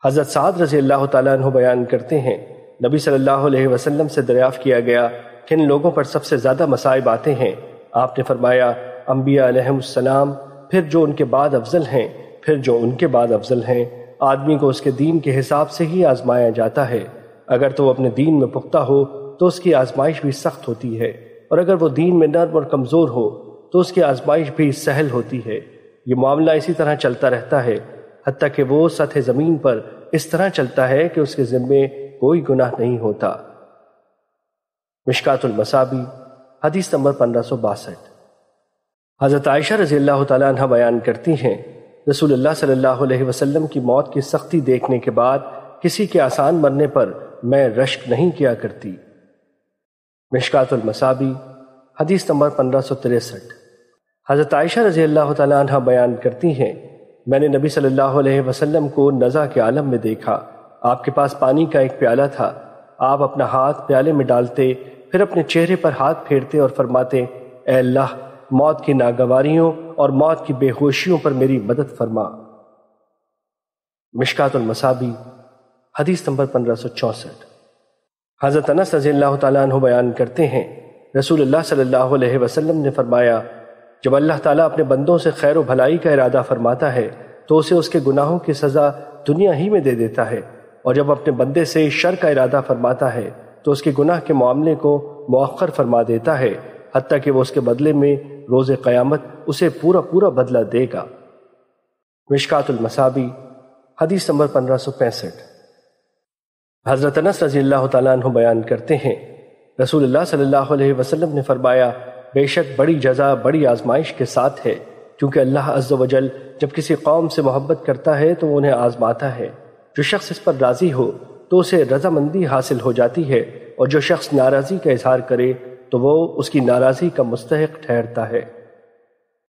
حضرت سعد رضی اللہ تعالیٰ عنہ بیان کرتے ہیں، نبی صلی اللہ علیہ وسلم سے دریافت کیا گیا کہ ان لوگوں پر سب سے زیادہ مصائب آتے ہیں؟ آپ نے فرمایا، انبیاء علیہم السلام، پھر جو ان کے بعد افضل ہیں، پھر جو ان کے بعد افضل ہیں۔ آدمی کو اس کے دین کے حساب سے ہی آزمایا جاتا ہے۔ اگر تو وہ اپنے دین میں پختہ ہو تو اس کی آزمائش بھی سخت ہوتی ہے، اور اگر وہ دین میں نرم اور کمزور ہو تو اس کی آزمائش بھی سہل ہوتی ہے۔ یہ معاملہ اسی طرح چلتا رہتا ہے حتیٰ کہ وہ سطح زمین پر اس طرح چلتا ہے کہ اس کے ذمے کوئی گناہ نہیں ہوتا۔ مشکات المصابی، حدیث نمبر 1562۔ حضرت عائشہ رضی اللہ تعالیٰ عنہ بیان کرتی ہیں، رسول اللہ صلی اللہ علیہ وسلم کی موت کی سختی دیکھنے کے بعد کسی کے آسان مرنے پر میں رشک نہیں کیا کرتی۔ مشکات المصابی، حدیث نمبر 1563۔ حضرت عائشہ رضی اللہ تعالیٰ عنہ بیان کرتی ہیں، میں نے نبی صلی اللہ علیہ وسلم کو نزع کے عالم میں دیکھا۔ آپ کے پاس پانی کا ایک پیالہ تھا، آپ اپنا ہاتھ پیالے میں ڈالتے، پھر اپنے چہرے پر ہاتھ پھیرتے اور فرماتے، اے اللہ، موت کی ناگواریوں اور موت کی بے ہوشیوں پر میری مدد فرما۔ مشکات المصابی، حدیث نمبر 1564۔ حضرت انس رضی اللہ تعالیٰ عنہ بیان کرتے ہیں، رسول اللہ صلی اللہ علیہ وسلم نے فرمایا، جب اللہ تعالیٰ اپنے بندوں سے خیر و بھلائی کا ارادہ فرماتا ہے تو اسے اس کے گناہوں کی سزا دنیا ہی میں دے دیتا ہے، اور جب اپنے بندے سے شر کا ارادہ فرماتا ہے تو اس کے گناہ کے معاملے کو مؤخر فرما دیتا ہے، حتیٰ کہ وہ اس کے بدلے میں روز قیامت اسے پورا بدلہ دے گا۔ مشکات المصابی، حدیث نمبر 1565۔ حضرت انس رضی اللہ تعالیٰ عنہ بیان کرتے ہیں، رسول اللہ صلی اللہ علیہ وسلم نے فرمایا، بے شک بڑی جزا بڑی آزمائش کے ساتھ ہے، کیونکہ اللہ عز و جل جب کسی قوم سے محبت کرتا ہے تو وہ انہیں آزماتا ہے۔ جو شخص اس پر راضی ہو تو اسے رضامندی حاصل ہو جاتی ہے، اور جو شخص ناراضی کا اظہار کرے تو وہ اس کی ناراضی کا مستحق ٹھہرتا ہے۔